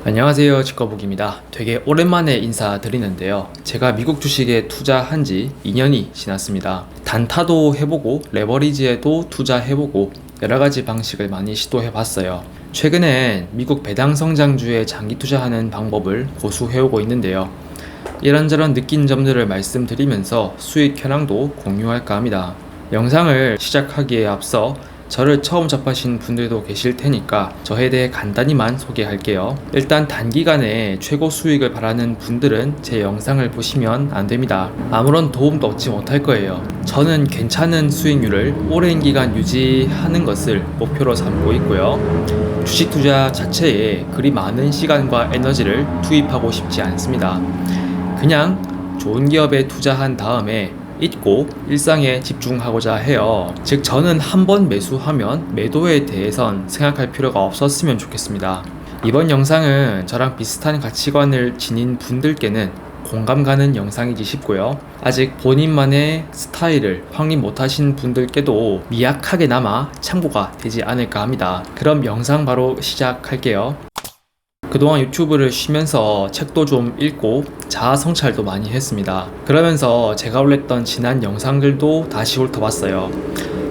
안녕하세요, 치과복입니다. 되게 오랜만에 인사드리는데요. 제가 미국 주식에 투자한 지 2년이 지났습니다. 단타도 해보고 레버리지에도 투자해보고 여러가지 방식을 많이 시도해봤어요. 최근엔 미국 배당 성장주에 장기 투자하는 방법을 고수해오고 있는데요. 이런저런 느낀 점들을 말씀드리면서 수익 현황도 공유할까 합니다. 영상을 시작하기에 앞서 저를 처음 접하신 분들도 계실 테니까 저에 대해 간단히만 소개할게요. 일단 단기간에 최고 수익을 바라는 분들은 제 영상을 보시면 안 됩니다. 아무런 도움도 얻지 못할 거예요. 저는 괜찮은 수익률을 오랜 기간 유지하는 것을 목표로 삼고 있고요. 주식 투자 자체에 그리 많은 시간과 에너지를 투입하고 싶지 않습니다. 그냥 좋은 기업에 투자한 다음에 잊고 일상에 집중하고자 해요. 즉 저는 한번 매수하면 매도에 대해선 생각할 필요가 없었으면 좋겠습니다. 이번 영상은 저랑 비슷한 가치관을 지닌 분들께는 공감 가는 영상이지 싶고요. 아직 본인만의 스타일을 확립 못하신 분들께도 미약하게나마 참고가 되지 않을까 합니다. 그럼 영상 바로 시작할게요. 그동안 유튜브를 쉬면서 책도 좀 읽고 자아 성찰도 많이 했습니다. 그러면서 제가 올렸던 지난 영상들도 다시 훑어봤어요.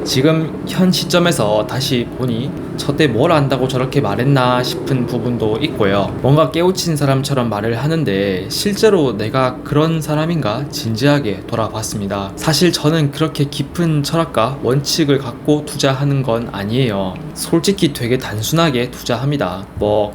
지금 현 시점에서 다시 보니 저때 뭘 안다고 저렇게 말했나 싶은 부분도 있고요. 뭔가 깨우친 사람처럼 말을 하는데 실제로 내가 그런 사람인가 진지하게 돌아봤습니다. 사실 저는 그렇게 깊은 철학과 원칙을 갖고 투자하는 건 아니에요. 솔직히 되게 단순하게 투자합니다.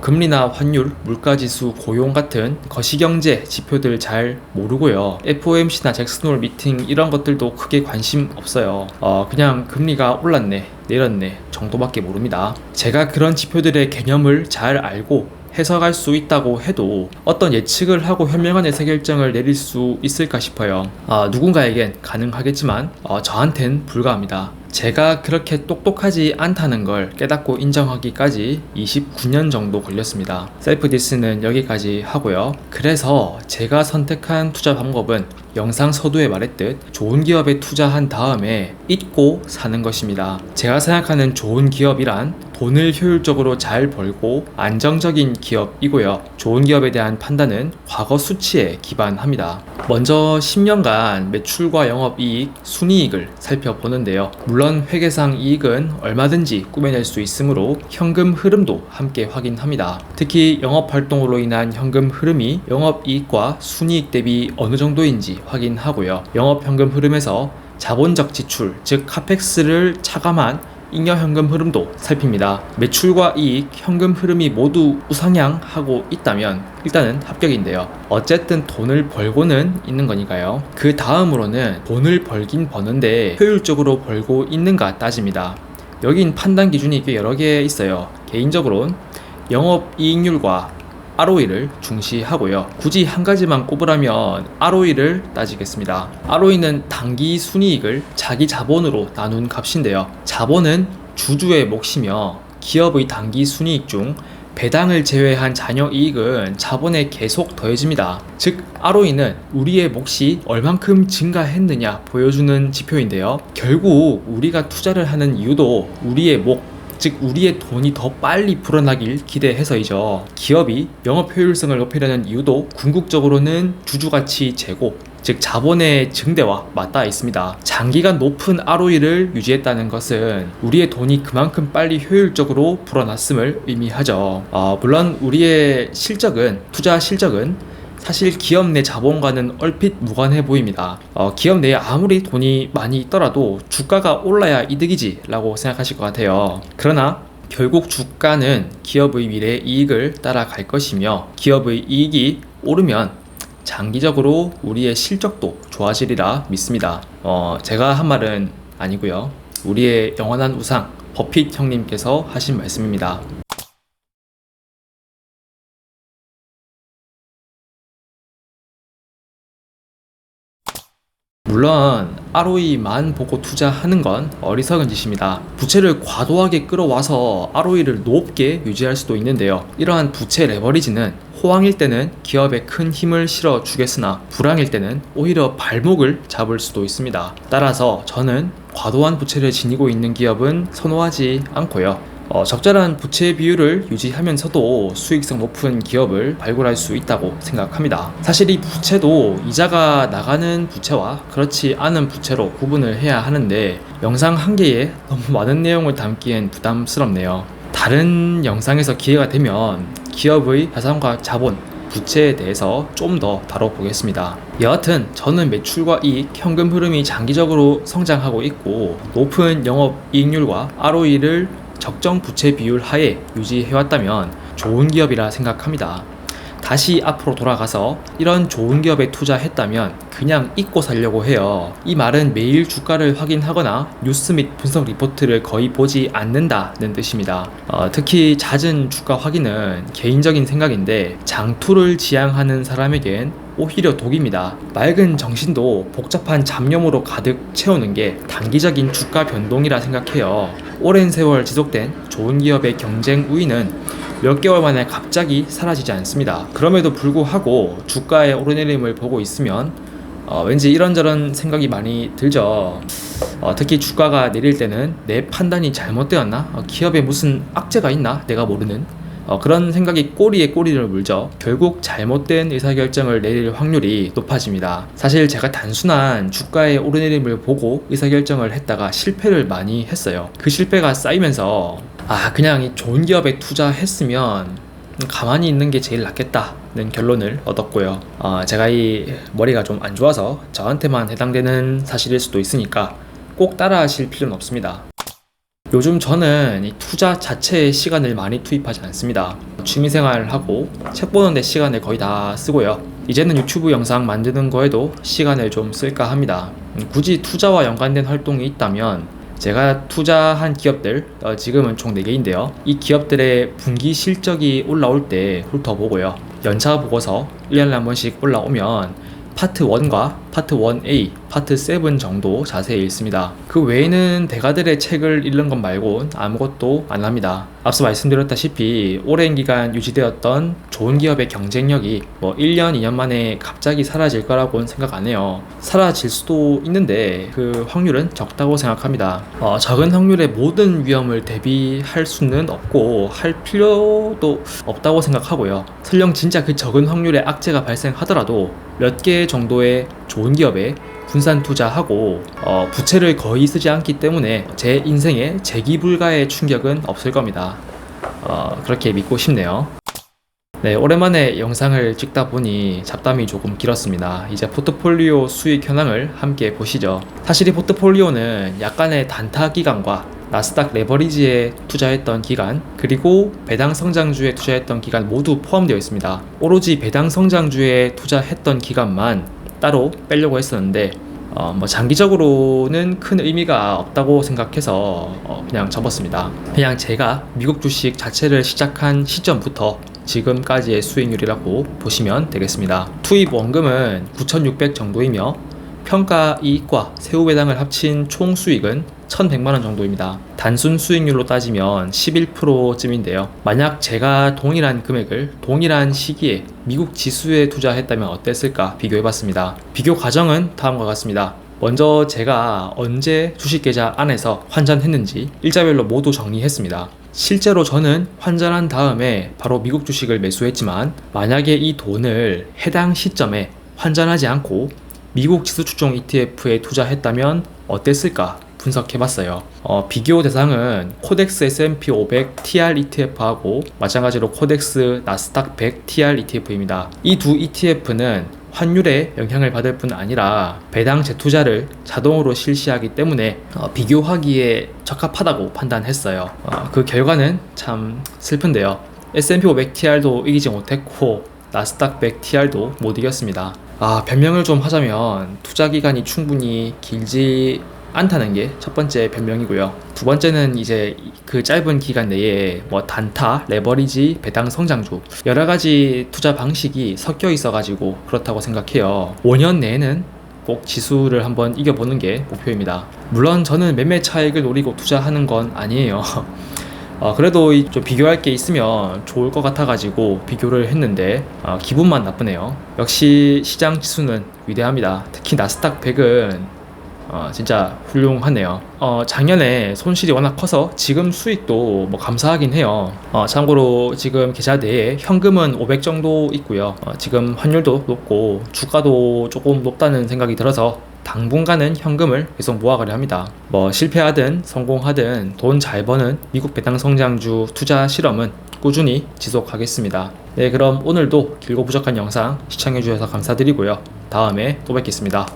금리나 환율, 물가지수, 고용 같은 거시경제 지표들 잘 모르고요. FOMC나 잭슨홀 미팅 이런 것들도 크게 관심 없어요. 그냥 금리가 올랐네 내렸네 정도밖에 모릅니다. 제가 그런 지표들의 개념을 잘 알고 해석할 수 있다고 해도 어떤 예측을 하고 현명한 의사결정을 내릴 수 있을까 싶어요. 누군가에겐 가능하겠지만 저한텐 불가합니다. 제가 그렇게 똑똑하지 않다는 걸 깨닫고 인정하기까지 29년 정도 걸렸습니다. 셀프 디스는 여기까지 하고요. 그래서 제가 선택한 투자 방법은 영상 서두에 말했듯 좋은 기업에 투자한 다음에 잊고 사는 것입니다. 제가 생각하는 좋은 기업이란 돈을 효율적으로 잘 벌고 안정적인 기업이고요. 좋은 기업에 대한 판단은 과거 수치에 기반합니다. 먼저 10년간 매출과 영업이익, 순이익을 살펴보는데요. 물론 회계상 이익은 얼마든지 꾸며낼 수 있으므로 현금 흐름도 함께 확인합니다. 특히 영업활동으로 인한 현금 흐름이 영업이익과 순이익 대비 어느 정도인지 확인하고요. 영업현금 흐름에서 자본적 지출, 즉 카펙스를 차감한 잉여 현금 흐름도 살핍니다. 매출과 이익, 현금 흐름이 모두 우상향하고 있다면 일단은 합격인데요. 어쨌든 돈을 벌고는 있는 거니까요. 그 다음으로는 돈을 벌긴 버는데 효율적으로 벌고 있는가 따집니다. 여긴 판단 기준이 꽤 여러 개 있어요. 개인적으로는 영업이익률과 ROE를 중시하고요. 굳이 한 가지만 꼽으라면 ROE를 따지겠습니다. ROE는 단기 순이익을 자기 자본으로 나눈 값인데요. 자본은 주주의 몫이며 기업의 단기 순이익 중 배당을 제외한 잔여 이익은 자본에 계속 더해집니다. 즉 ROE는 우리의 몫이 얼만큼 증가했느냐 보여주는 지표인데요. 결국 우리가 투자를 하는 이유도 우리의 몫, 즉 우리의 돈이 더 빨리 불어나길 기대해서이죠. 기업이 영업 효율성을 높이려는 이유도 궁극적으로는 주주가치 제고, 즉 자본의 증대와 맞닿아 있습니다. 장기간 높은 ROE를 유지했다는 것은 우리의 돈이 그만큼 빨리 효율적으로 불어났음을 의미하죠. 물론 우리의 실적은, 투자 실적은 사실 기업 내 자본과는 얼핏 무관해 보입니다. 기업 내에 아무리 돈이 많이 있더라도 주가가 올라야 이득이지 라고 생각하실 것 같아요. 그러나 결국 주가는 기업의 미래 이익을 따라갈 것이며 기업의 이익이 오르면 장기적으로 우리의 실적도 좋아지리라 믿습니다. 제가 한 말은 아니고요. 우리의 영원한 우상 버핏 형님께서 하신 말씀입니다. 물론 ROE만 보고 투자하는 건 어리석은 짓입니다. 부채를 과도하게 끌어와서 ROE를 높게 유지할 수도 있는데요. 이러한 부채 레버리지는 호황일 때는 기업에 큰 힘을 실어 주겠으나 불황일 때는 오히려 발목을 잡을 수도 있습니다. 따라서 저는 과도한 부채를 지니고 있는 기업은 선호하지 않고요. 적절한 부채 비율을 유지하면서도 수익성 높은 기업을 발굴할 수 있다고 생각합니다. 사실 이 부채도 이자가 나가는 부채와 그렇지 않은 부채로 구분을 해야 하는데 영상 한 개에 너무 많은 내용을 담기엔 부담스럽네요. 다른 영상에서 기회가 되면 기업의 자산과 자본, 부채에 대해서 좀 더 다뤄보겠습니다. 여하튼 저는 매출과 이익, 현금 흐름이 장기적으로 성장하고 있고 높은 영업이익률과 ROE를 적정 부채 비율 하에 유지해왔다면 좋은 기업이라 생각합니다. 다시 앞으로 돌아가서 이런 좋은 기업에 투자했다면 그냥 잊고 살려고 해요. 이 말은 매일 주가를 확인하거나 뉴스 및 분석 리포트를 거의 보지 않는다는 뜻입니다. 특히 잦은 주가 확인은 개인적인 생각인데 장투를 지향하는 사람에겐 오히려 독입니다. 맑은 정신도 복잡한 잡념으로 가득 채우는 게 단기적인 주가 변동이라 생각해요. 오랜 세월 지속된 좋은 기업의 경쟁 우위는 몇 개월 만에 갑자기 사라지지 않습니다. 그럼에도 불구하고 주가의 오르내림을 보고 있으면 왠지 이런저런 생각이 많이 들죠. 특히 주가가 내릴 때는 내 판단이 잘못되었나? 기업에 무슨 악재가 있나? 내가 모르는 그런 생각이 꼬리에 꼬리를 물죠. 결국 잘못된 의사결정을 내릴 확률이 높아집니다. 사실 제가 단순한 주가의 오르내림을 보고 의사결정을 했다가 실패를 많이 했어요. 그 실패가 쌓이면서 그냥 이 좋은 기업에 투자했으면 가만히 있는 게 제일 낫겠다는 결론을 얻었고요. 제가 이 머리가 좀 안 좋아서 저한테만 해당되는 사실일 수도 있으니까 꼭 따라하실 필요는 없습니다. 요즘 저는 이 투자 자체에 시간을 많이 투입하지 않습니다. 취미생활을 하고 책 보는 데 시간을 거의 다 쓰고요. 이제는 유튜브 영상 만드는 거에도 시간을 좀 쓸까 합니다. 굳이 투자와 연관된 활동이 있다면 제가 투자한 기업들, 지금은 총 4개인데요. 이 기업들의 분기 실적이 올라올 때 훑어보고요. 연차 보고서 1년에 한 번씩 올라오면 파트 1과 파트 1A, 파트 7 정도 자세히 읽습니다. 그 외에는 대가들의 책을 읽는 것 말곤 아무것도 안 합니다. 앞서 말씀드렸다시피 오랜 기간 유지되었던 좋은 기업의 경쟁력이 1년, 2년 만에 갑자기 사라질 거라고는 생각 안 해요. 사라질 수도 있는데 그 확률은 적다고 생각합니다. 적은 확률의 모든 위험을 대비할 수는 없고 할 필요도 없다고 생각하고요. 설령 진짜 그 적은 확률의 악재가 발생하더라도 몇 개 정도의 좋은 기업에 분산 투자하고 부채를 거의 쓰지 않기 때문에 제 인생에 재기불가의 충격은 없을 겁니다. 그렇게 믿고 싶네요. 네, 오랜만에 영상을 찍다 보니 잡담이 조금 길었습니다. 이제 포트폴리오 수익 현황을 함께 보시죠. 사실 이 포트폴리오는 약간의 단타 기간과 나스닥 레버리지에 투자했던 기간, 그리고 배당 성장주에 투자했던 기간 모두 포함되어 있습니다. 오로지 배당 성장주에 투자했던 기간만 따로 빼려고 했었는데 장기적으로는 큰 의미가 없다고 생각해서 그냥 접었습니다. 그냥 제가 미국 주식 자체를 시작한 시점부터 지금까지의 수익률이라고 보시면 되겠습니다. 투입 원금은 9,600 정도이며 평가 이익과 세후 배당을 합친 총 수익은 1,100만원 정도입니다. 단순 수익률로 따지면 11%쯤인데요. 만약 제가 동일한 금액을 동일한 시기에 미국 지수에 투자했다면 어땠을까 비교해봤습니다. 비교 과정은 다음과 같습니다. 먼저 제가 언제 주식계좌 안에서 환전했는지 일자별로 모두 정리했습니다. 실제로 저는 환전한 다음에 바로 미국 주식을 매수했지만 만약에 이 돈을 해당 시점에 환전하지 않고 미국 지수 추종 ETF에 투자했다면 어땠을까 분석해봤어요. 비교 대상은 코덱스 S&P 500 TR ETF하고 마찬가지로 코덱스 나스닥 100 TR ETF입니다. 이 두 ETF는 환율에 영향을 받을 뿐 아니라 배당 재투자를 자동으로 실시하기 때문에 비교하기에 적합하다고 판단했어요. 그 결과는 참 슬픈데요. S&P 500 TR도 이기지 못했고 나스닥 100 TR도 못 이겼습니다. 변명을 좀 하자면 투자 기간이 충분히 길지 않다는 게 첫 번째 변명이고요. 두 번째는 이제 그 짧은 기간 내에 단타, 레버리지, 배당 성장주 여러 가지 투자 방식이 섞여 있어 가지고 그렇다고 생각해요. 5년 내에는 꼭 지수를 한번 이겨보는 게 목표입니다. 물론 저는 매매 차익을 노리고 투자하는 건 아니에요. 그래도 좀 비교할 게 있으면 좋을 것 같아 가지고 비교를 했는데 기분만 나쁘네요. 역시 시장 지수는 위대합니다. 특히 나스닥 100은 진짜 훌륭하네요. 작년에 손실이 워낙 커서 지금 수익도 뭐 감사하긴 해요. 참고로 지금 계좌 내에 현금은 500 정도 있고요. 지금 환율도 높고 주가도 조금 높다는 생각이 들어서 당분간은 현금을 계속 모아가려 합니다. 뭐 실패하든 성공하든 돈 잘 버는 미국 배당 성장주 투자 실험은 꾸준히 지속하겠습니다. 네, 그럼 오늘도 길고 부족한 영상 시청해주셔서 감사드리고요. 다음에 또 뵙겠습니다.